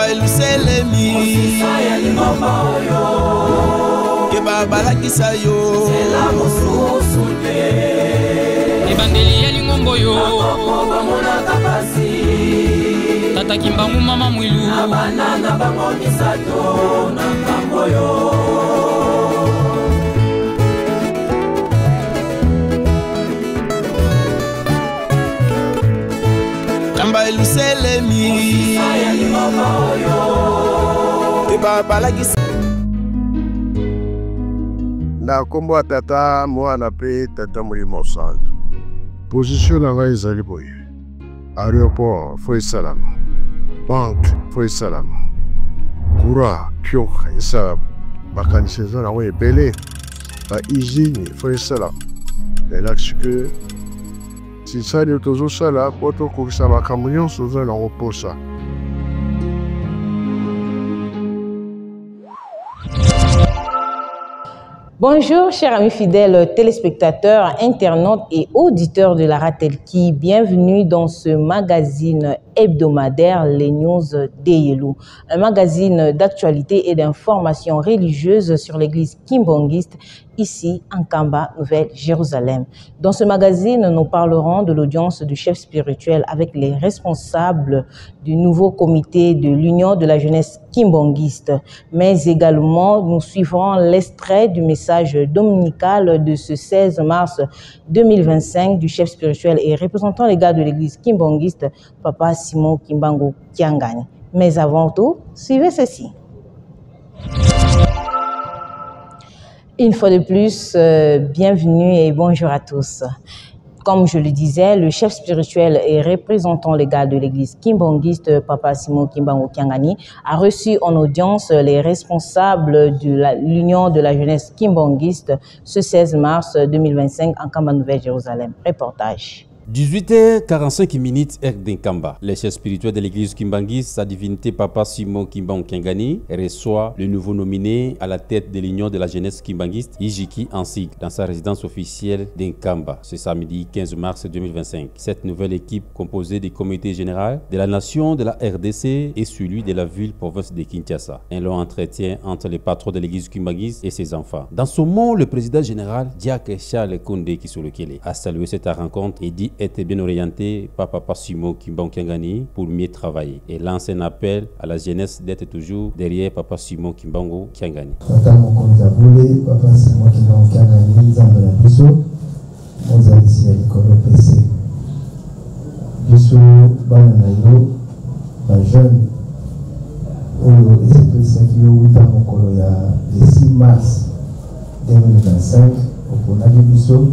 Kamba eluselemi Keba balakisa yo Sela mosusu te Ebandeli ya lingombo yo Akoba mona kapasi Tata Kimbangu mama mwilu Abanana bango misato na kambo yo Kamba eluselemi Keba balakisa na kombo ya tata mwana pe tata Molimo Santo. Position na ngai ezali boye. Aéroport fo esalama. Banque fo esalama. Courant pio esalama. Bakanisi eza nango ebele. Bausine fo esalama. Elakisi ke tisali tozosala po tokokisa makambo nyonso oza nango posa. Bonjour chers amis fidèles téléspectateurs, internautes et auditeurs de la Ratelki. Bienvenue dans ce magazine hebdomadaire Les News d'Eyelou. Un magazine d'actualité et d'information religieuse sur l'église kimbangiste ici en Kamba, Nouvelle-Jérusalem. Dans ce magazine, nous parlerons de l'audience du chef spirituel avec les responsables du nouveau comité de l'Union de la jeunesse kimbangiste. Mais également, nous suivrons l'extrait du message dominical de ce 16 mars 2025 du chef spirituel et représentant les gars de l'église kimbangiste, Papa Simon Kimbangu Kiangani. Mais avant tout, suivez ceci. Une fois de plus, bienvenue et bonjour à tous. Comme je le disais, le chef spirituel et représentant légal de l'église kimbangiste, Papa Simon Kimbangu Kiangani, a reçu en audience les responsables de l'Union de la jeunesse kimbangiste ce 16 mars 2025 en Kamba, Nouvelle-Jérusalem. Reportage. 18h45 heure d'Inkamba. Le chef spirituel de l'église Kimbangis, sa divinité Papa Simon Kimbangu Kiangani, reçoit le nouveau nominé à la tête de l'Union de la jeunesse kimbangiste, Ijiki Ansig, dans sa résidence officielle d'Inkamba, ce samedi 15 mars 2025. Cette nouvelle équipe, composée du comité général de la nation de la RDC et celui de la ville-province de Kinshasa. Un long entretien entre les patrons de l'église Kimbangis et ses enfants. Dans son mot, le président général, Diak Charles Koundé Kisolokele, a salué cette rencontre et dit était bien orienté par Papa Simon Kimbangu Kiangani pour mieux travailler et lance un appel à la jeunesse d'être toujours derrière Papa Simon Kimbangu Kiangani. Papa Simon Kimbangu Kiangani, Zambala Biso, Mozalisi ya Likolo PC. Biso, Bananayo, Bajeune, Oyo, Esprit Sakio, Wita Mokolo ya le 6 mars 2025, au Ponagi Biso.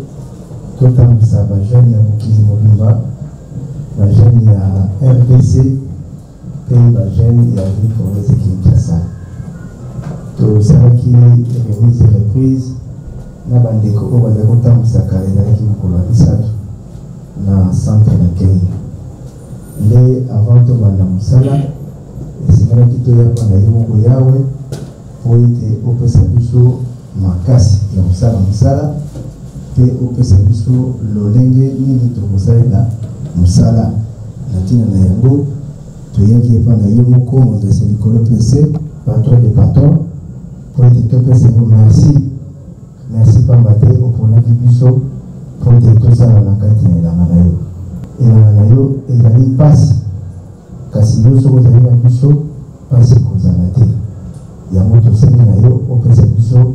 Totambusa bajani ya Mukizi Mobimba, bajani ya RDC, pe bajani ya ville-province Kinshasa. Tosalaki remise et reprise na bandeko oyo bazali kotambusa kala ezalaki mokolo ya misato na centre na Kenya. Nde avant tobanda mosala esengelaki toya mpona ye moko yawe po ete opesa biso makasi ya kosala mosala pe opesa biso lolenge nini tokosalela mosala na ntina na yango toyaki epa na yo moko mondasi likolo pese patron de patron po ete topesa yo merci pamba te oponaki biso po ete tosala na kati na elanga na yo. Elanga na yo ezali mpasi kasi yo soko ozali na biso mpasi kozala te yango tosengi na yo opesa biso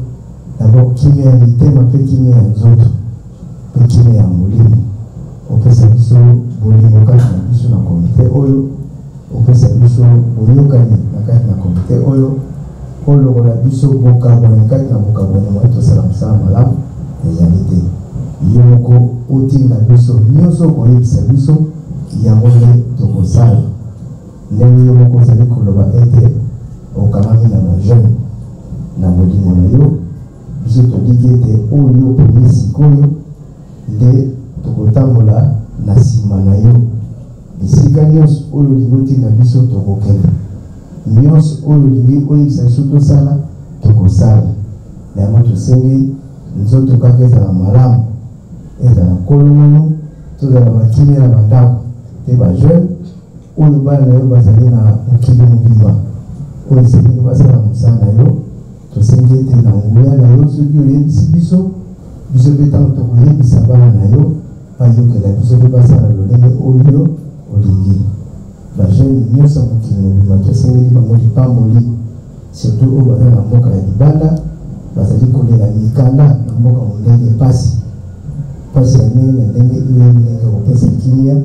d'abord kimia ya mitema mpe kimia ya nzoto mpe kimia ya molimo opesa biso bolingo kati na biso na komite oyo opesa biso boyokani na kati na komite oyo olokola biso bokabwani kati na bokabwani mwa tosala mosala malamu ezali te yo moko otinda biso nyonso koyebisa biso yango nde tokosala ndenge yo moko ozali koloba ete okamami na bajeune na molimo na yo biso toliki ete oyo poni sikoyo nde tokotambola na nsima na yo bisika nyonso oyo olingi otinda biso tokokende nyonso oyo olingi oyebisa biso tosala tokosala na yango tosengi nzoto kaka ezala malamu ezala kolongono tozala bakimia na bandako te bajeune oyo bana yo bazali na mokili mobimba oyo esengeli basala mosala na yo tosengi ete na nguya na yo soki oyebisi biso biso mpe ntango tokoyebisa bana na yo bayokela biso mpe basala lolenge oyo olingi bajeune nyonso ya mokili mobimba tosengeli bango lipamboli surtout oyo baza na mboka ya libanda bazali kolela mikanda na mboka mondele pasi ya ndenge na ndenge oyo ndenge kopesa kimia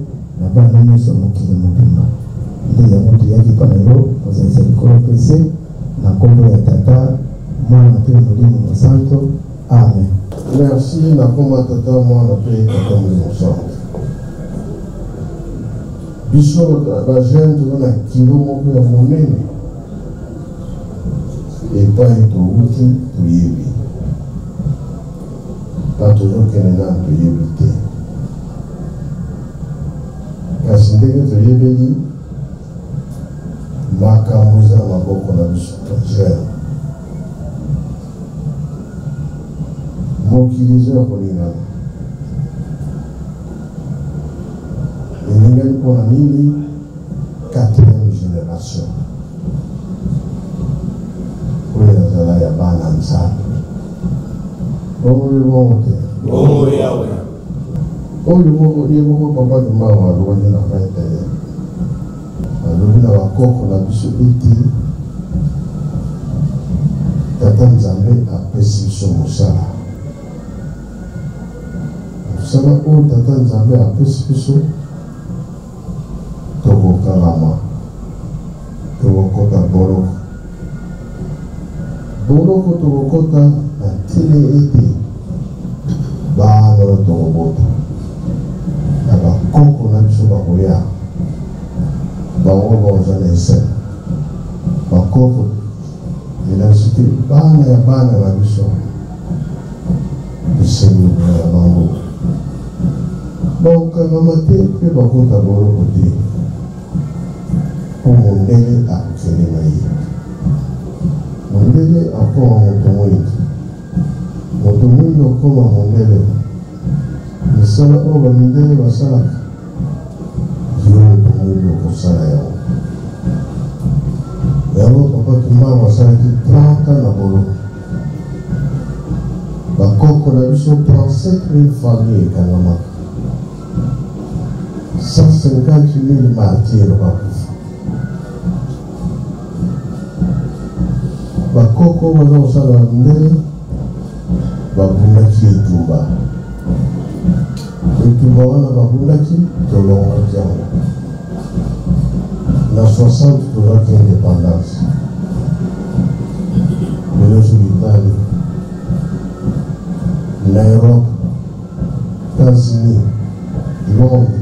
na bana nyonso ya mokili mobimba nde yango toyaki mpa na yo kozalisa likolo pese na nkombo ya tata mwana mpe molimo mosanto amen. Merci na nkombo ya tata mwana mpe tata molimo mosanto. Biso bajeune toza na kilo moko ya monene epai touti toyebi na tozokende nanu toyebi te kasi ndenge toyebeli makambo eza na maboko na biso bajeune mokili eza ya kolingana elingani mpona nini 4e génération oyo azala ya bana nzambe oyo bongo te oyo ye moko papa limawa alobaki na fete alobi na bakoko na biso ete tata nzambe apesi biso mosala oyo tata nzambe apesi biso tokokalama tokokota boloko tokokota na tile ete bana oyo tokobota na bakoko na biso bakoya bango baoza na esene bakoko elasite bana ya bana na biso esengi ya bango bakokangama te mpe bakota boloko te po mondele akokende na ye mondele akoma moto mwingi akoma mondele misala oyo bamindele basalaka yo moto mwingi okosala yango papa kimbangu asalaki 30 na boloko bakoko na biso 37,000 famille ekangamaka 150,000 martyre bakufa bakoko baza kosala ndele babundaki etumba wana babundaki tolongaki yango na 60 tozaki indépendance lelo soki Italie na Europe États-Unis Londres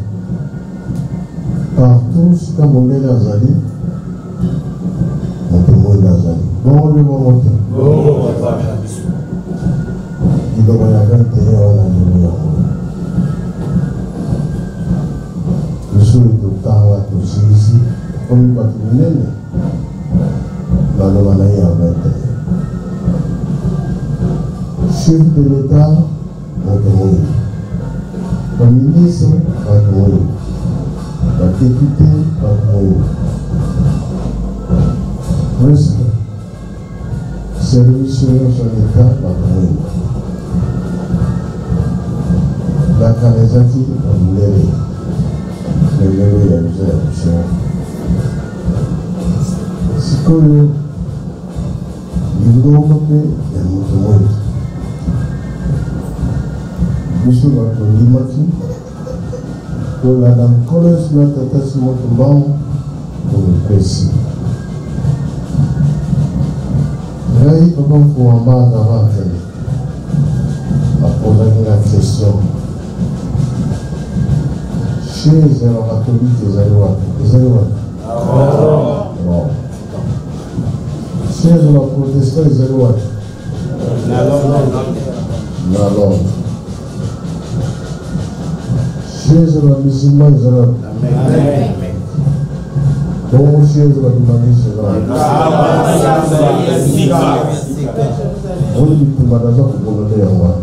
partout sika mondele azali moto mwinda azali bongo nde bongo te liloba ya 21 wana lelo yango biso totanga tosilisi omi bato minene baloba na ye ya 21 chef de l'état moto mwinda baministre bato mwinda badepute bato mwinda presque service nyonso ya leta bato mwinda bakala ezaki bamundele lelelo ya biso ya biso sikoyo lingomba mpe ya moto mwinda biso bato ndimaki tolanda mokolo esi na tata si moto mbangu tomipesi ngai papa mfuwamba azava akende apozaki na question chaise ya bakatolike ezali wapi chaise ya baprotestant ezali wapi na Londres chaise ya bamisilman ezali wapi bongo chaise ya badimangisi ezali oni bitumba naza kobonga nde yango wana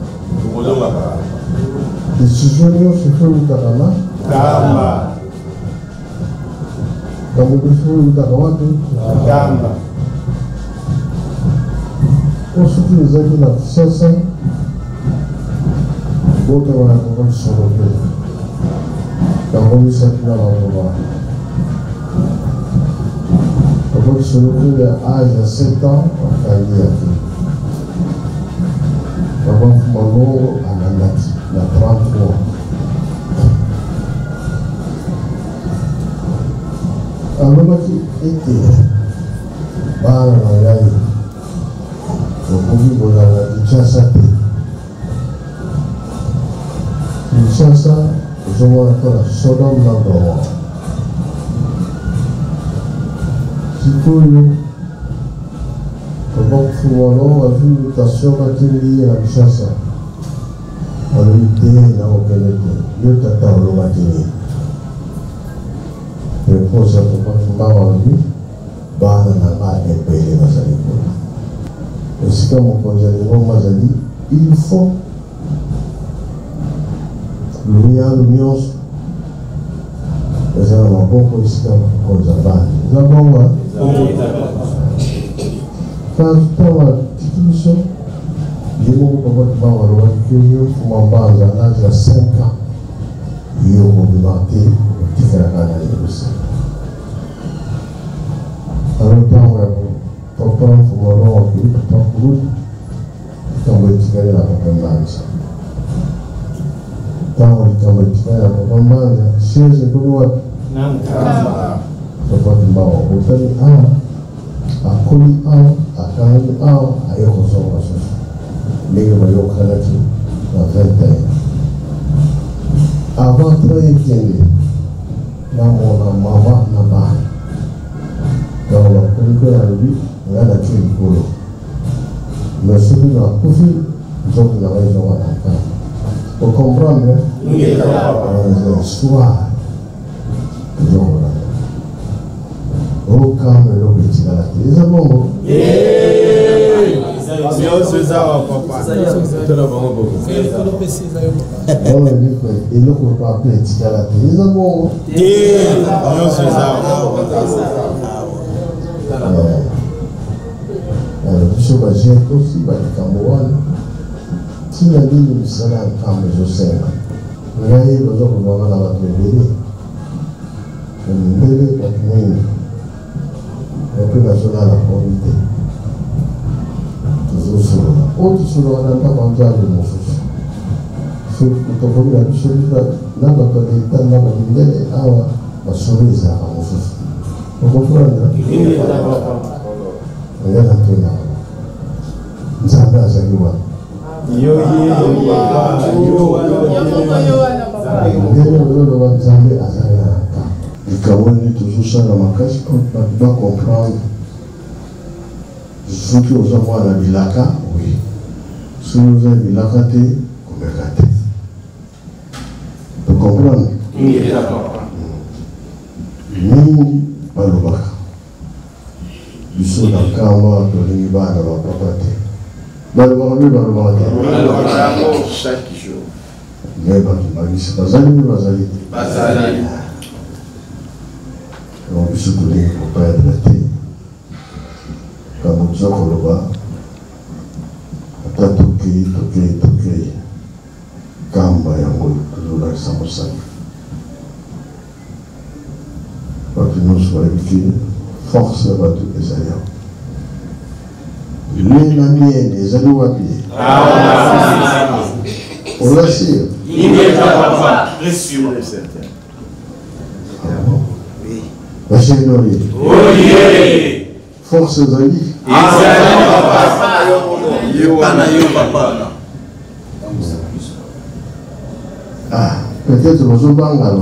décision nyonso efo eutaka na Kamu disuruh utakawatu Gamba. Usikilizaji na kisasa wote wanakuwa kusorotea kamuisa kila mambo kwa kusorotea âge de 7 ans wakaingia tu kwa mfumo ananati na 33 alobaki ete bana na yai okoki kozala Kinshasa te Kinshasa ozomona mpona Sodome na Gomora sikoyo obakufumono azwi mutation bateli ye na Kinshasa alobi te nakokende te yo tata olobaki nini réponse à ton bana na ba epele bazali kuna esika mokonzi alingo mazali il faut lumialu nyonso eza na maboko esika mokonzi abana eza bonga kasi ntango atiki biso ye moko papa tubanga alobaki yo fuma mbanza na âge ya 5 ans yo kobima te otikalaka na yerusalem alors ntango ya papa mfumano wakili papa kurudi likambo etikali na papa mbanza ntango likambo etikali na papa mbanza chaise ekomi wapi papa timbawa otali awa akoli awa akangi awa aye kozonga susu ndenge bayokanaki na 21 avant tra ekende namona mama na bana donc bakoliko ya lobi nga naki likolo mais soki nakufi nzoki na ngai ezonga na nkana ocomprendre soir ezongola okamba eloko etikala te eza bongo eloko pape etikala te eza bongo biso baje tosi balikambo wana ntina nini misala ya nkambo ezosenga ngai baza kozwanga na bato ebele mbele bato mingi epe nazolala komi te tozosolola o tosolola na ndako nzambe mosusu tokomi na biso na bato ya leta na bamindele awa basolo ezalaka mosusu okoprendre oyana tona nzambe azali wana ndenge ozoloba nzambe azali na nka likambo nini tozosala makasi po bato bacomprendre soki oza mwana bilaka oui soki oza bilaka te komeka te tocomprendre mingi balobaka biso na nkama tolingi bana bapapa te balobaka mpe balobaka te me bakimangisi bazali mpe bazali te donc biso tolingi koperdre te kambo toza koloba ata tokei kamba yango tozolakisa mosala bato nyonso bayebiki force ya bato ezali yango lue na miene ezali wapi olasir bashenori force ezali peut-être bazobanga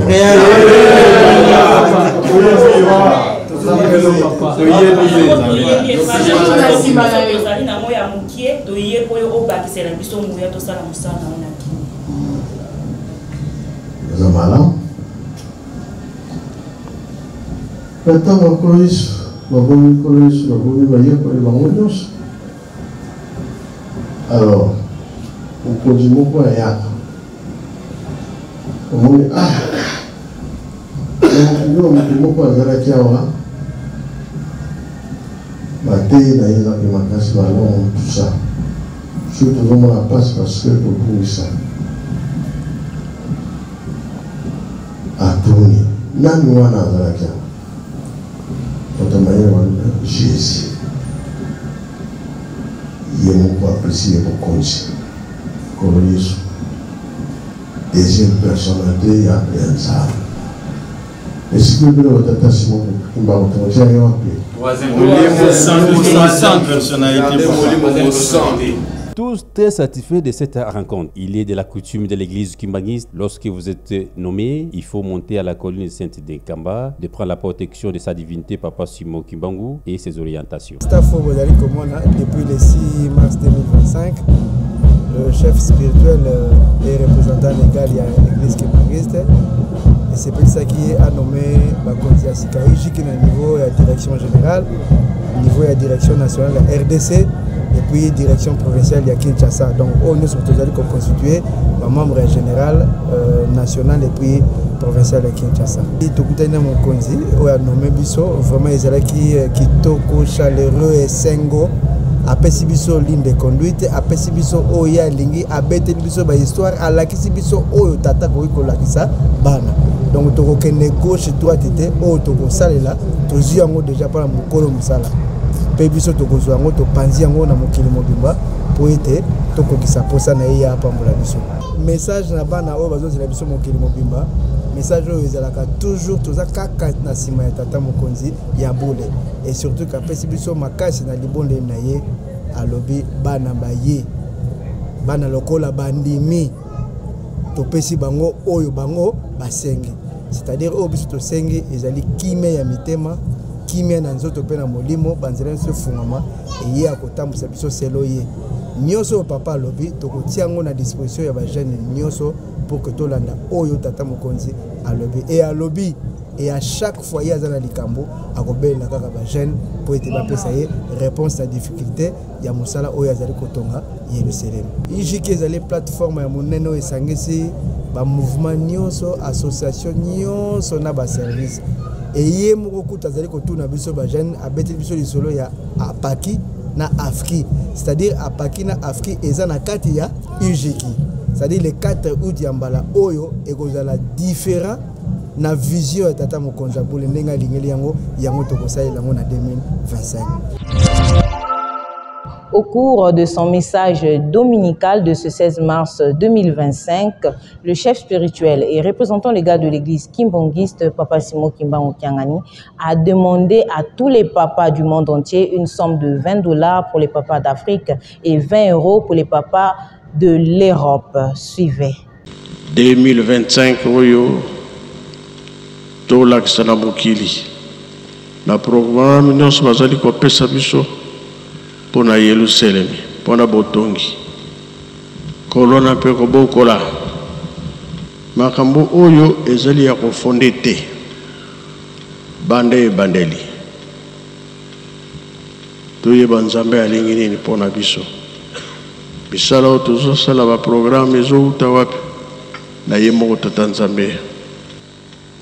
eza malamu ata bakolo yesu babomi kolo yesu babomi bayekoli bango nyonso alors mokonzi moko ayaka omoni Nous, nous pouvons dire qu'il y a tout ça. Surtout vraiment la passe parce que pour ça. À tourner. Nous on a la carte. Jésus. Il est beaucoup apprécié pour conduire. Comme Jésus. Deuxième personnalité, il y a bien ça. Et si vous voulez votre attachement, vous va retrouver un peu. Tous très satisfaits de cette rencontre. Il est de la coutume de l'église kimbangiste, lorsque vous êtes nommé, il faut monter à la colline sainte de Kamba, de prendre la protection de sa divinité Papa Simon Kimbangu et ses orientations. Depuis le 6 mars 2025, le chef spirituel et représentant légal de l'église kimbangiste. Et c'est pour ça qu'il a nommé Bakonzi Asikaïji qui est au niveau de la direction générale, au niveau de la direction nationale de la RDC et puis la direction provinciale de Kinshasa. Donc, nous sommes tous constitués par membre général national et puis provincial de Kinshasa. Et tout le monde a nommé Bisso, vraiment ils sont qui toko chaleureux et sengo. Après si biso ligne de conduite, après si biso oya lingi, abete biso ba histoire, alakisi biso oyo tata ko ikolakisa bana. Donc to ko kene gauche droite te o to ko salela, to zi yango déjà par mukolo musala. Pe biso to ko zo yango to panzi yango na mokili mobimba po ete to ko kisa posa na ya pambola biso. Message na bana o bazo zela biso mokili mobimba. Message oyo ezalaka toujours toza kaka na sima ya tata mokonzi ya bole. Et surtout qu'après si biso makasi na libonde na ye alobi bana baye bana lokola bandimi to pesi bango oyo bango basengi, c'est-à-dire oyo biso to sengi ezali kime ya mitema kime na nzoto pe na molimo banzela se fungama et ye akotambusa biso selo ye nyoso papa alobi to kotia ngo na disposition ya ba jeune nyoso pour que tolanda oyo tata mokonzi alobi et alobi. Et à chaque fois, il y a un likambo, à Robert la kaka ba jeune pour être bapesa ye réponse à difficulté. Il y a Moussala Oyazali Kotonga, Yerusalem. Il y a des plateformes, il y a des sangesi, ba mouvement nyonso, association nyonso na ba service. Et il y a beaucoup de kotouna biso ba jeune, a beti biso li solo ya apaki na afki. C'est-à-dire apaki na afki eza na kati ya UJK. C'est-à-dire les 4 août yambala oyo et kozala différent. Na vision ya tata mokonza bole ndenga lingeli yango yango tokosalela yango na 2025. Au cours de son message dominical de ce 16 mars 2025, le chef spirituel et représentant légal de l'église kimbangiste, Papa Simon Kimbangu Kiangani, a demandé à tous les papas du monde entier une somme de $20 pour les papas d'Afrique et 20 € pour les papas de l'Europe. Suivez. 2025, tolakisa mokili na programme nyonso bazali kopesa biso mpona Yerusalem mpona botongi kolona mpe kobokola makambo oyo ezali ya kofonde te bande ebandeli toyeba nzambe alingi nini mpona biso bisala oyo tozosala baprogramme ezouta wapi na ye moko tata nzambe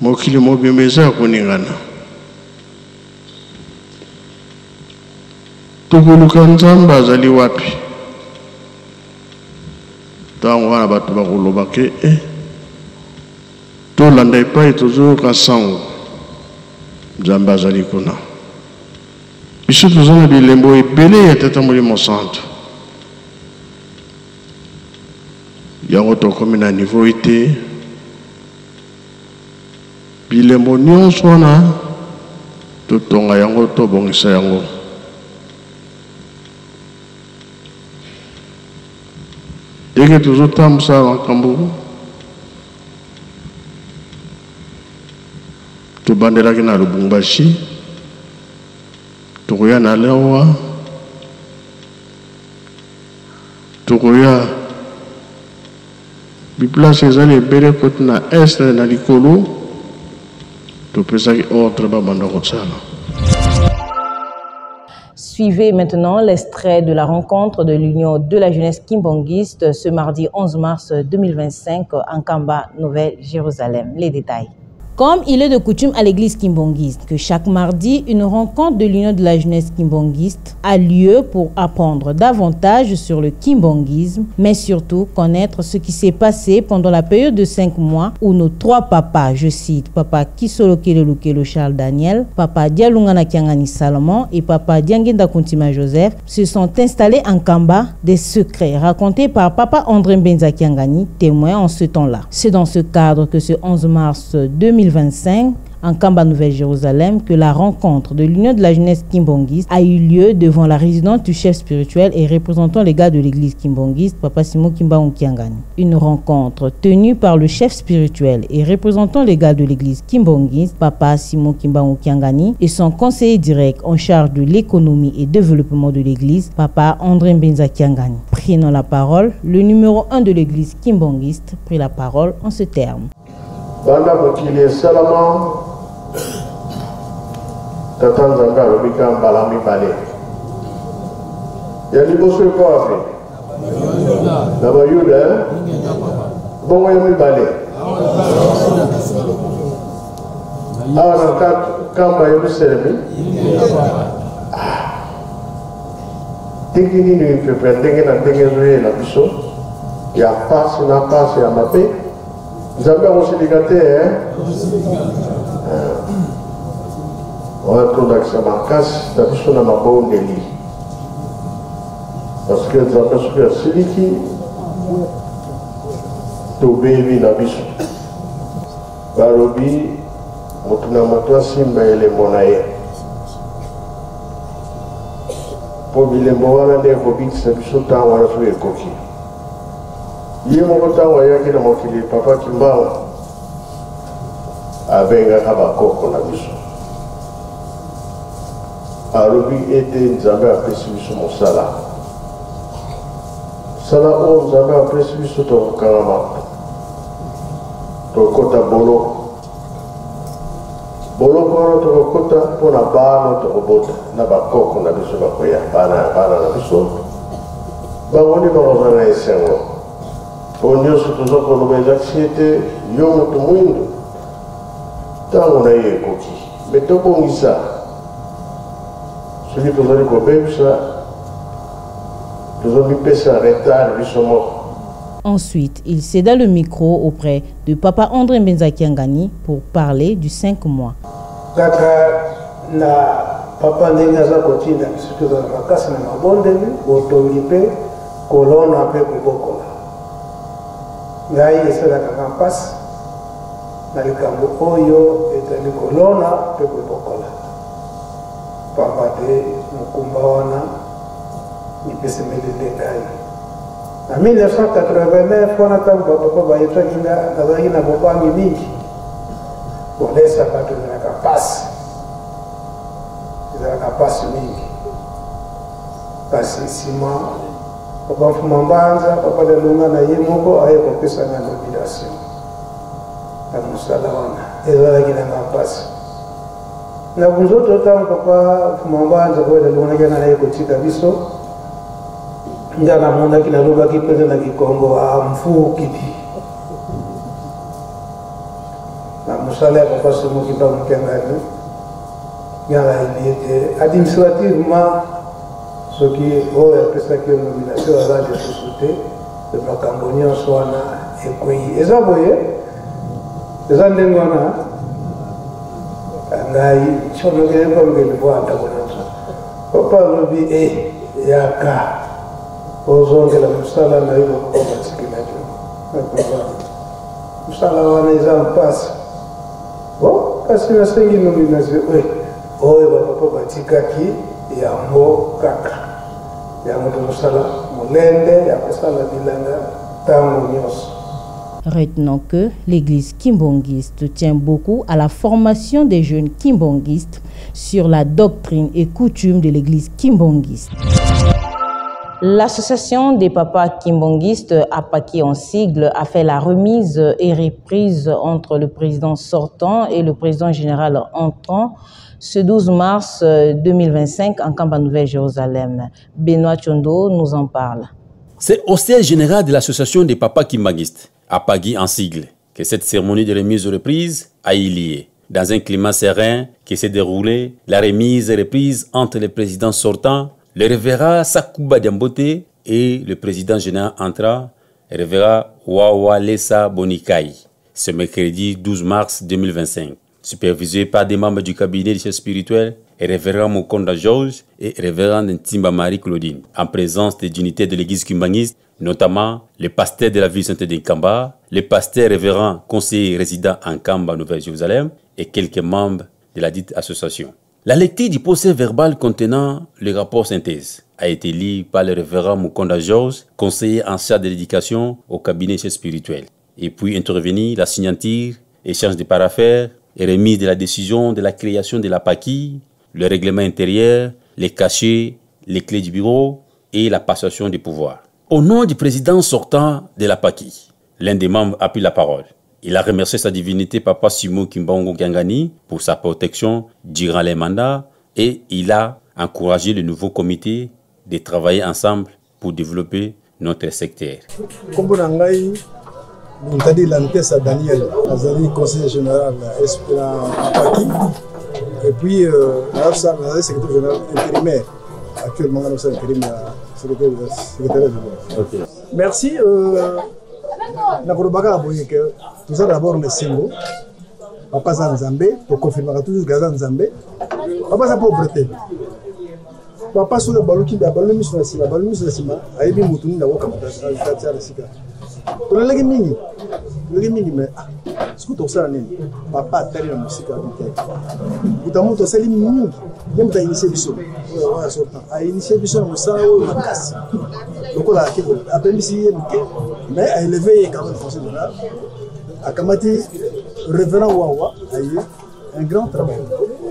mokili mobimba eza koningana tokoluka nzambe azali wapi ntango wana bato bakoloba ke tolanda epai tozoyoka sango nzambe azali kuna biso toza na bilembo ebele ya tata molimo santo yango tokomi na niveau ete bilembo nyonso wana totonga yango tobongisa yango ndenge tozotambusa makambo tobandelaki na Lubumbashi tokoya na Lewa tokoya biplace ezali ebele kote na este na likolo topesaki ordre babanda kosala. Suivez maintenant l'extrait de la rencontre de l'Union de la jeunesse kimbangiste ce mardi 11 mars 2025 en Kamba, Nouvelle-Jérusalem. Les détails. Comme il est de coutume à l'église kimbangiste que chaque mardi, une rencontre de l'Union de la jeunesse kimbangiste a lieu pour apprendre davantage sur le kimbangisme, mais surtout connaître ce qui s'est passé pendant la période de 5 mois où nos 3 papas, je cite, Papa Kisolo Kelelukelo Charles Daniel, Papa Dialungana Kiangani Salomon et Papa Diangenda Kuntima Joseph, se sont installés en Kamba, des secrets racontés par Papa André Mbenza Kiangani, témoin en ce temps-là. C'est dans ce cadre que ce 11 mars 2025, en Kamba Nouvelle-Jérusalem, que la rencontre de l'Union de la jeunesse kimbangiste a eu lieu devant la résidence du chef spirituel et représentant les gars de l'église kimbangiste, Papa Simon Kimbangu Kiangani. Une rencontre tenue par le chef spirituel et représentant les gars de l'église kimbangiste, Papa Simon Kimbangu Kiangani, et son conseiller direct en charge de l'économie et développement de l'église, Papa André Mbenza Kiangani. Prenant la parole, le numéro 1 de l'église kimbangiste prit la parole en ce terme. Banda mokili esalama tata nzambe alobika mbala mibale ya liboso eko afe na bayuda bongo ya mibale awa na kamba ya biselemi ndenge nini mpepe ndenge na ndenge ezoyela biso ya pasi na pasi ya mabe Nzambe akosilika te wana tolakisa makasi na biso na mabondeli parce que Nzambe soki asiliki tobebi na biso balobi moto na moto asimba elembo na ye mpo bilembo wana nde ekobikisa biso ntango wana so ekoki ye moko ntango ayaki na mokili Papa Kimbangu abengaka bakoko na biso alobi ete Nzambe apesi biso mosala oyo Nzambe apesi biso tokokangama tokokota boloko wana tokokota mpo na bana tokobota na bakoko na biso bakoya bana na biso bango nde bakozala na esengo po nyonso toza koloba ezakisi ete yo moto mwindo ntango na ye ekoki me tobongisa soki tozali kobebisa tozomipesa retard biso moko. Ensuite, il céda le micro auprès de Papa André Mbenza Kiangani pour parler du 5 mois. Kaka na papa ndenge aza kotinda biso tozala makasi na mabondeli botongi mpe kolona mpe kobokola ngai esalaka nga mpasi na likambo oyo ezali kolona mpe kobokola pamba te mokumba wana mipesemelele ngai na 1989 wana ntango bapapa bayetwaki nga nazalaki na bobangi mingi kolesaka tozalaka mpasi ezalaka mpasi mingi kasi nsima papa mfuma mbanza papa lelunga na ye moko aye kopesa nga nomination na mosala wana ezalaki nanga mpasi na bunzoto ntango papa mfuma mbanza papa lelunga nga na ye kotika biso nga namonaki nalobaki mpenza na kikongo amfukidi na mosala ya papa somoki mpa mokengani nga nayebi ete administrativement soki oyo apesaki yo nomination aza lisusu te makambo nyonso wana ekwei eza boye eza ndenge wana ngai sonokelekwangeli bwandako nyonso papa alobi yaka ozongela mosala na yo batikilaki mosala wana eza mpasi kasi nasengi nomination oyo bapapa batikaki yango kaka yango tozosala molende ya kosala bilanga ntango nyonso. Retenons que l'église kimbangiste tient beaucoup à la formation des jeunes kimbangistes sur la doctrine et coutume de l'église kimbangiste. L'association des papas kimbangistes, APAKI en sigle, a fait la remise et reprise entre le président sortant et le président général entrant ce 12 mars 2025 en Kamba Nouvelle-Jérusalem. Benoît Chondo nous en parle. C'est au siège général de l'association des papas kimbangistes, APAKI en sigle, que cette cérémonie de remise aux reprises a eu lieu. Dans un climat serein qui s'est déroulé, la remise et reprise entre le président sortant, le révérend Sakouba Diambote et le président général entrant, le révérend Wawalesa Bonikai, ce mercredi 12 mars 2025. Supervisé par des membres du cabinet du chef spirituel, et révérend Mukonda Georges et révérend Ntimba Marie Claudine, en présence des dignitaires de l'église kimbangiste, notamment le pasteur de la ville sainte de Nkamba, le pasteur révérend conseiller résident en Nkamba, Nouvelle-Jérusalem, et quelques membres de la dite association. La lecture du procès verbal contenant le rapport synthèse a été lue par le révérend Mukonda Georges, conseiller en charge de l'éducation au cabinet chef spirituel. Et puis intervenir la signature, échange de paraphères et remise de la décision de la création de la PAKI, le règlement intérieur, les cachets, les clés du bureau et la passation des pouvoirs. Au nom du président sortant de la PAKI, l'un des membres a pris la parole. Il a remercié sa divinité Papa Simon Kimbangu Kyangani pour sa protection durant les mandats et il a encouragé le nouveau comité de travailler ensemble pour développer notre secteur. Montadi Lantesa Daniel, Azali conseiller général à Paki, et puis le secrétaire général intérimaire, actuellement le secrétaire général. Merci. Tout ça d'abord le symbole. Papa Zanzambe, pour confirmer toujours Gazan Zambé. Papa sa pauvreté. Papa sur le ballon qui a ballon sur la cima, ballon sur la cima, a été moutouni d'avoir comme ça, la cika. On a les mingi, mais ce que tu as dit, papa a tellement de musique à l'époque. Vous avez montré les mingi, il y a initié le son, a initié le son, ça a cassé. Donc on a appelé ici, mais a élevé quand même français de là. A Kamati, révérend Wawa, a eu un grand travail,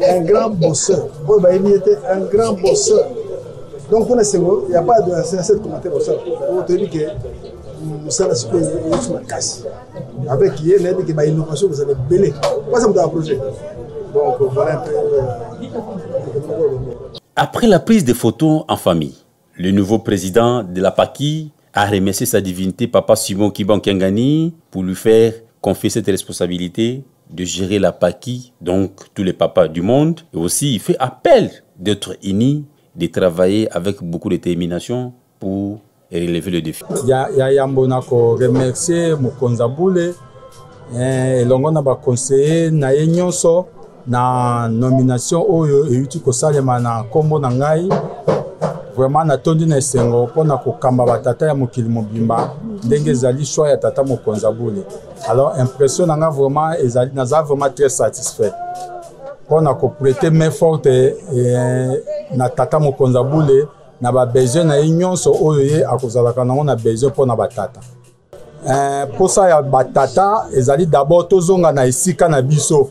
un grand bosseur. Il était un grand bosseur. Donc pour les secondes, il n'y a pas de cette commentaire au sol. On te dit que avec qui est l'innovation, vous allez belé. Moi, ça me donne un projet. Donc, voilà un peu. Après la prise de photos en famille, le nouveau président de la PAKI a remercié sa divinité Papa Simon Kimbangu Kyangani pour lui faire confier cette responsabilité de gérer la PAKI, donc tous les papas du monde. Et aussi, il fait appel d'être unis, de travailler avec beaucoup de détermination pour et relever le défi. Yambona ko remercier Mukonza Boule et longo na ba conseiller na yenyonso na nomination oyo euti ko salema na kombo na ngai vraiment na tondi na sengo pona ko kamba batata ya mokili mobimba ndenge zali choix ya tata Mukonza Boule. Alors impression nga vraiment ezali na za vraiment très satisfait pona ko prêter main forte na tata Mukonza Boule na ba besoin na nyonso oyo ye akozalaka nango na besoin pona batata. Posa ya batata ezali d'abord tozonga na esika na biso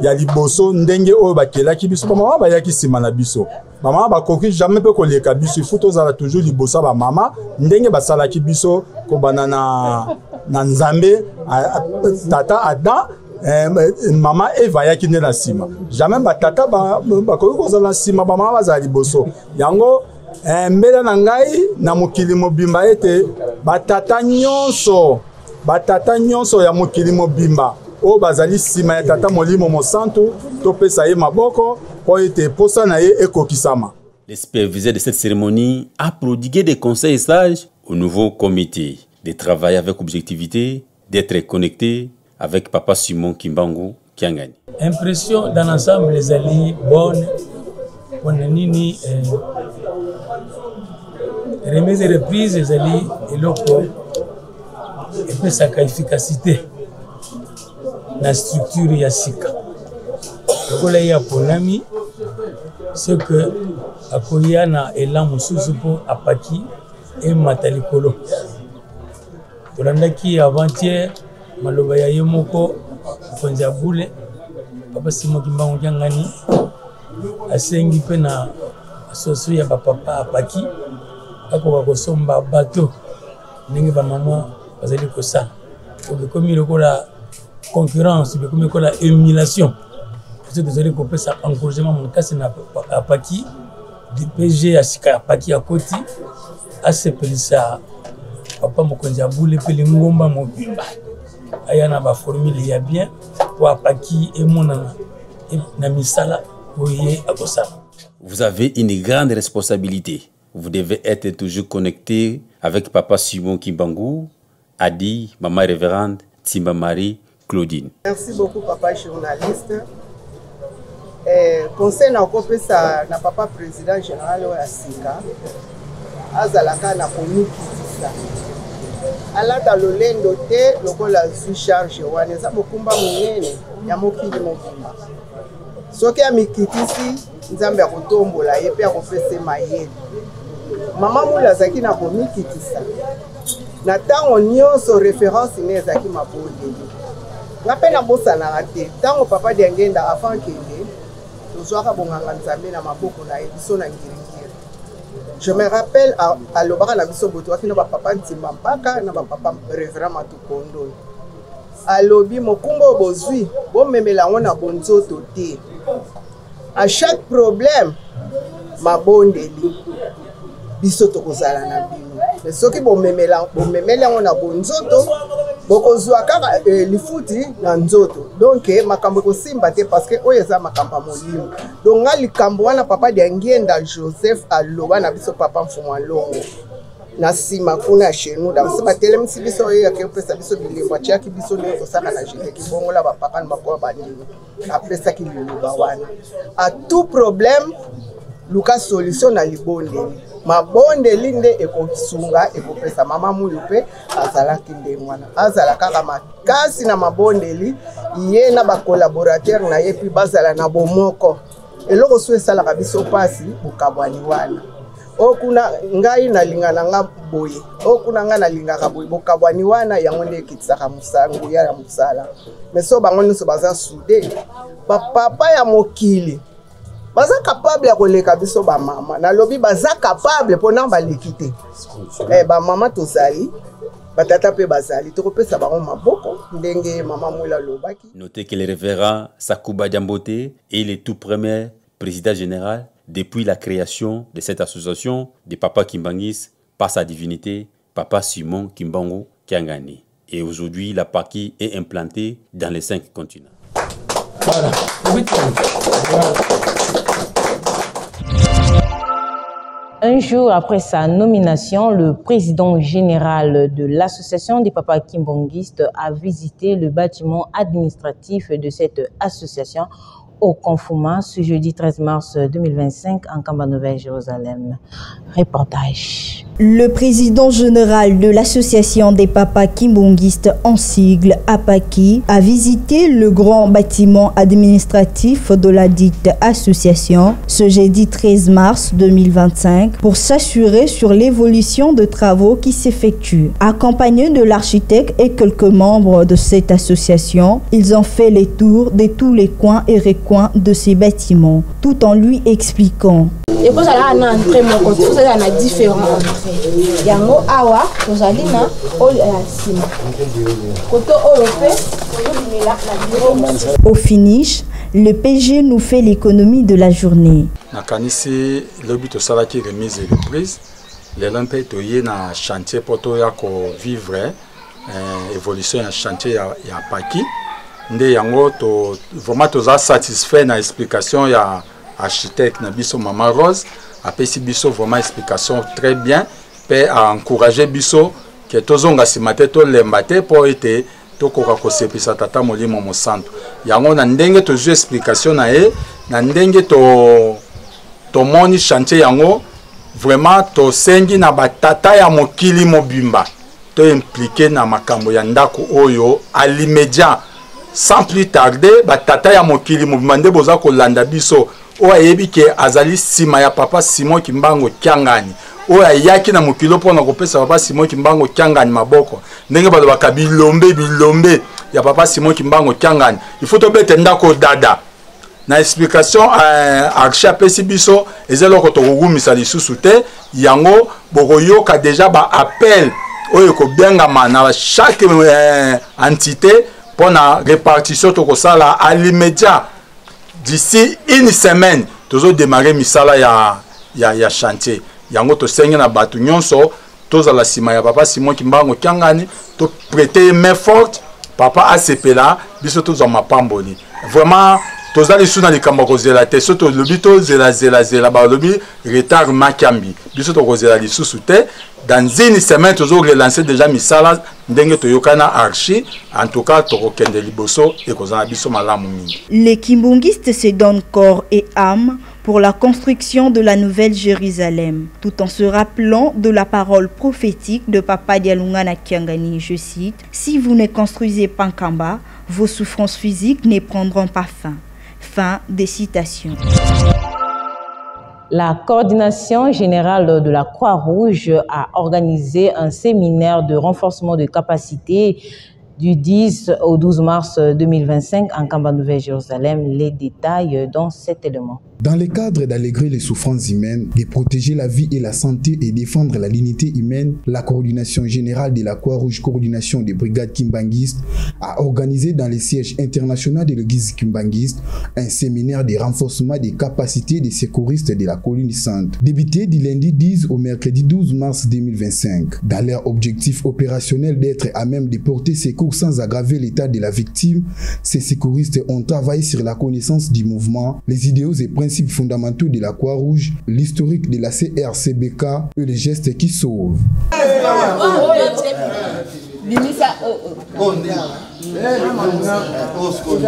ya liboso ndenge oyo bakelaki biso mama bayaki sima na biso. Mama bakoki jamais pe koleka biso, il faut tozala toujours liboso ba mama ndenge basalaki biso ko banana na Nzambe tata Adam mama Eva yaki ne na sima. Jamais batata bakoki kozala sima ba mama bazali liboso. Yango mbela na ngai na mokili mobimba ete batata nyonso ya mokili mobimba o bazali sima ya tata molimo mosantu topesa ye maboko po ete posa na ye ekokisama. Le superviseur de cette cérémonie a prodigué des conseils sages au nouveau comité de travailler avec objectivité, d'être connecté avec Papa Simon Kimbangu Kyangani. Impression dans l'ensemble les alliés bonnes nini remise et reprise les alliés et l'autre et puis sa efficacité la structure ya sika donc là il y a ponami ce que akoya na elan mususu pour apaki et matalikolo tolandaki avant-hier maloba ya yemoko konza bule Papa Simon Kimbangu Kyangani asengi pe na asoso ya papa apaki ako bakosomba bato ndenge ba mama bazali kosa obekomi lokola concurrence obekomi lokola émulation parce que vous allez couper ça encouragement mon cas c'est na apaki DPG ya sika apaki ya koti asepelisa Papa Mukonza Boule pe lingomba mobimba aya na ba formule ya bien pour apaki et monana na misala oye akosala. Vous avez une grande responsabilité. Vous devez être toujours connecté avec Papa Simon Kimbangu, Adi, Maman Révérende, Timba Marie, Claudine. Merci beaucoup, Papa journaliste. Conseil na kopesa na Papa président général ya Sika. Azalaka na komikisa. Alata lolendo te lokola zu charge wana za bokumba munene ya mokili mobimba. Soki amikitisi nzambe akotombola ye pe akopesa mayele. Mama mula zaki na komikitisa. Na tango nyonso référence ne zaki mabonde. Ngape na bosa na rate tango papa de ngenda avant kende. Tozwaka bonganga nzambe na maboko na ye biso na ngiringiri. Je me rappelle à l'obara na biso boto akina ba papa ntimba mpaka na ba papa révérend Matukondo. Alobi mokumbo bozwi bo memela ngona bonzoto te. À chaque problème mabondeli biso tokozala na bino. Mais soki bo memela ngona bonzoto bokozwa kaka lifuti na nzoto. Donc makambo ko simba te parce que oyeza makamba molimo. Donc nga likambo wana papa de ngenda Joseph aloba na biso papa mfumo longo. Na sima kuna chez nous dans ce batelem si biso ya ke pesa biso bilemba chaki biso ne ko saka na jete ki bongo la ba papa na ko ba ndini. Apesa ki liloba wana. À tout problème Luka solution na libonde. Mabonde linde ekosunga ekopesa mama mulupe azala kinde mwana. Azala kaka makasi na mabonde li ye na ba collaborateur na yepi bazala na bomoko. Eloko swesala kabiso pasi bukabwani wana. Okuna ngai na lingana nga boye. Okuna nga na lingaka boye bukabwani wana yango nde kitsaka musangu ya musala. Meso bango nyonso baza soudé. Papa ya mokili baza capable ya koleka biso ba mama na lobi baza capable pona balikite ba mama tozali batata pe bazali tokopesa bango maboko ndenge mama mwela lobaki. Notez que le révérend Sakouba Diambote est le tout premier président général depuis la création de cette association de Papa Kimbangis par sa divinité Papa Simon Kimbangu Kiangani. Et aujourd'hui la PAKI est implantée dans les 5 continents. Voilà. Un jour après sa nomination, le président général de l'association des papas kimbongistes a visité le bâtiment administratif de cette association au Konfouma ce jeudi 13 mars 2025 en Kamba Nouvelle Jérusalem. Reportage. Le président général de l'association des papas kimbongistes en sigle APAKI a visité le grand bâtiment administratif de la dite association ce jeudi 13 mars 2025 pour s'assurer sur l'évolution de travaux qui s'effectuent. Accompagnés de l'architecte et quelques membres de cette association, ils ont fait les tours de tous les coins et recoins de ces bâtiments tout en lui expliquant. Et pour ça, on a entré mon côté, il y a différents entrées. Il y a un awa, il y a un Au finish, le PG nous fait l'économie de la journée. Nakanisi lobi to salaki remise et reprise. Les lampes toye na chantier poto ya ko vivre évolution ya chantier ya Paki. Nde yango to vraiment to za satisfait na explication ya architecte na biso Mama Rose apesi biso vraiment explication très bien pe a encourager biso que tozonga simate to lembate po ete to koka ko sepisa tata molimo mo santo yango na ndenge to ju explication na e na ndenge to moni chantier yango vraiment to sengi na batata ya mokili mobimba to impliqué na makambo ya ndako oyo à l'immédiat sans plus tarder batata ya mokili mobimba nde boza ko landa biso o ayebi ke azali sima ya papa Simon Kimbangu Kiangani o ayaki na mokilo pona kopesa papa Simon Kimbangu Kiangani maboko ndenge balo bilombe ya papa Simon Kimbangu Kiangani il faut to bete ndako dada na explication archi apesi biso ezelo ko rugumisa lisusu te yango bokoyoka déjà ba appel oyo ko bengama na chaque entité pona répartition to ko sala à l'immédiat. D'ici une semaine, nous allons démarrer misala ya chantier. Yango to sengi na batu nyonso, toza la sima ya papa Simon Kimbangu Kiangani, to prêter main forte, papa asepela biso tozwa mapamboli vraiment tozali suna likambo kozela te so tolobi tozela balobi retard makambi biso tokozela lisusu te dans une semaine tozo relancer déjà misala ndenge toyokana archi en tout cas tokokende liboso et kozana biso malamu mingi. Les kimbongistes se donnent corps et âme pour la construction de la Nouvelle Jérusalem, tout en se rappelant de la parole prophétique de Papa Dialungana Kiangani, je cite, « Si vous ne construisez pas Nkamba, vos souffrances physiques ne prendront pas fin. » Fin des citations. La coordination générale de la Croix-Rouge a organisé un séminaire de renforcement de capacité du 10 au 12 mars 2025 en Nkamba Nouvelle-Jérusalem. Les détails dans cet élément. Dans le cadre d'allégrer les souffrances humaines, de protéger la vie et la santé et défendre la dignité humaine, la coordination générale de la Croix-Rouge, coordination des brigades kimbanguistes, a organisé dans le siège international de l'église kimbanguiste un séminaire de renforcement des capacités des secouristes de la colline sainte, débuté du lundi 10 au mercredi 12 mars 2025. Dans leur objectif opérationnel d'être à même de porter secours sans aggraver l'état de la victime, ces secouristes ont travaillé sur la connaissance du mouvement, les idéaux et principes fondamentaux de la Croix-Rouge, l'historique de la CRCBK et les gestes qui sauvent.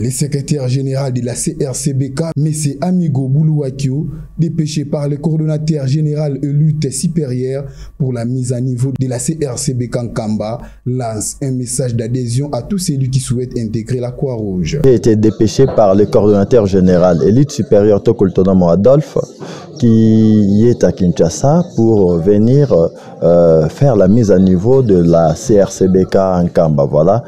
Le secrétaire général de la CRCBK, M. Amigo Boulouakio, dépêché par le coordonnateur général et lutte supérieure pour la mise à niveau de la CRCBK Nkamba, lance un message d'adhésion à tous ceux qui souhaitent intégrer la Croix-Rouge. J'ai été dépêché par le coordonnateur général et lutte supérieure Tokoltonomo Adolphe, qui est à Kinshasa pour venir faire la mise à niveau de la CRCBK Nkamba. Voilà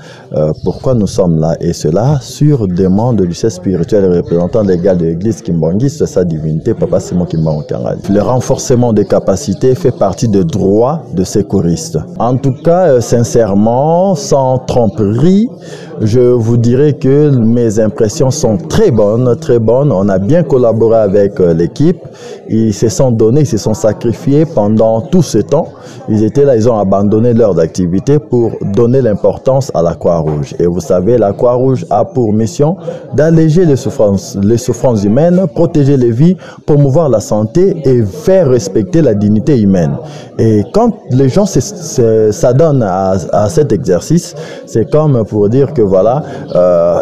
pourquoi nous sommes là, et cela sur demande du chef spirituel et représentant légal de l'église kimbangiste, sa divinité Papa Simon Kimbangu Kiangani. Le renforcement des capacités fait partie des droits de secouristes. En tout cas, sincèrement, sans tromperie, je vous dirais que mes impressions sont très bonnes, très bonnes. On a bien collaboré avec l'équipe. Ils se sont donnés, ils se sont sacrifiés pendant tout ce temps. Ils étaient là, ils ont abandonné leur activité pour donner l'importance à la Croix-Rouge. Et vous savez, la Croix-Rouge a pour mission d'alléger les souffrances humaines, protéger les vies, promouvoir la santé et faire respecter la dignité humaine. Et quand les gens s'adonnent à cet exercice, c'est comme pour dire que voilà,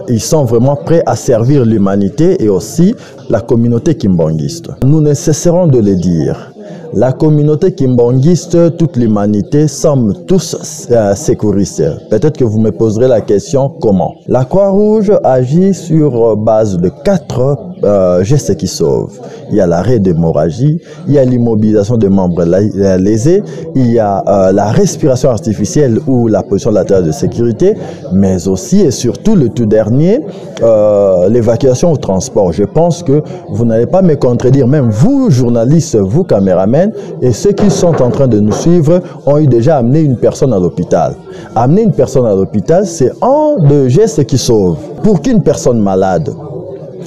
ils sont vraiment prêts à servir l'humanité et aussi la communauté kimbanguiste. Nous ne cesserons de le dire. La communauté kimbanguiste, toute l'humanité, sommes tous secouristes. Peut-être que vous me poserez la question comment. La Croix-Rouge agit sur base de 4 gestes qui sauvent. Il y a l'arrêt d'hémorragie, il y a l'immobilisation des membres lésés, il y a la respiration artificielle ou la position latérale de sécurité, mais aussi et surtout le tout dernier, l'évacuation au transport. Je pense que vous n'allez pas me contredire, même vous journalistes, vous caméramens, et ceux qui sont en train de nous suivre ont eu déjà amené une personne à l'hôpital. Amener une personne à l'hôpital, c'est un des gestes qui sauve. Pour qu'une personne malade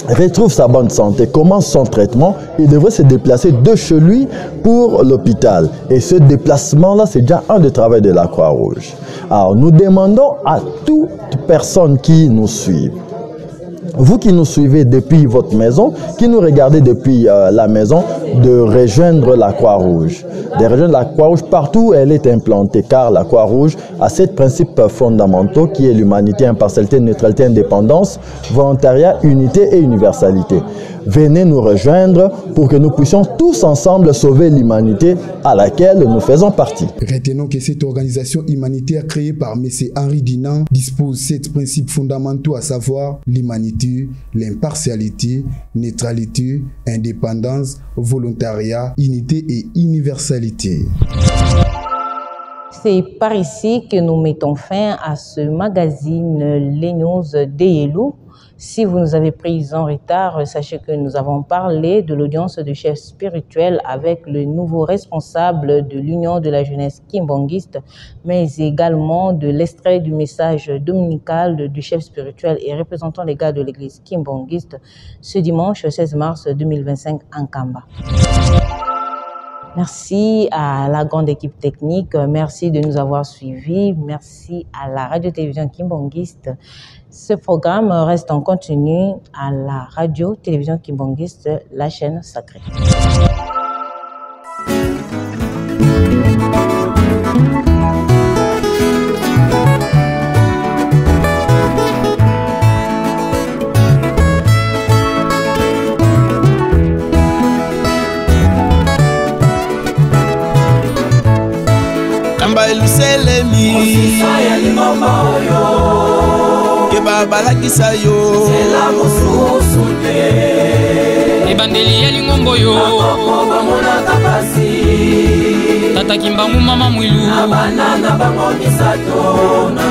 retrouve sa bonne santé, commence son traitement, il devrait se déplacer de chez lui pour l'hôpital. Et ce déplacement-là, c'est déjà un des travaux de la Croix-Rouge. Alors, nous demandons à toute personne qui nous suit, vous qui nous suivez depuis votre maison, qui nous regardez depuis la maison, de rejoindre la Croix-Rouge. De rejoindre la Croix-Rouge partout où elle est implantée, car la Croix-Rouge a 7 principes fondamentaux qui est l'humanité, impartialité, neutralité, indépendance, volontariat, unité et universalité. Venez nous rejoindre pour que nous puissions tous ensemble sauver l'humanité à laquelle nous faisons partie. Retenons que cette organisation humanitaire créée par M. Henri Dinan dispose 7 principes fondamentaux, à savoir l'humanité, l'impartialité, neutralité, indépendance, volontariat, unité et universalité. C'est par ici que nous mettons fin à ce magazine Les News d'Eyelou. Si vous nous avez pris en retard, sachez que nous avons parlé de l'audience de chef spirituel avec le nouveau responsable de l'Union de la jeunesse kimbanguiste, mais également de l'extrait du message dominical du chef spirituel et représentant légal de l'église kimbanguiste ce dimanche 16 mars 2025 en Nkamba. Merci à la grande équipe technique. Merci de nous avoir suivis. Merci à la radio-télévision Kimbangiste. Ce programme reste en continu à la radio-télévision Kimbangiste, la chaîne sacrée. Luselemi ke babalakisa yo sela mosusu te ebandeli ya lingombo yo bamona kapasi tata Kimbangu mama mwilu abana na bango misato na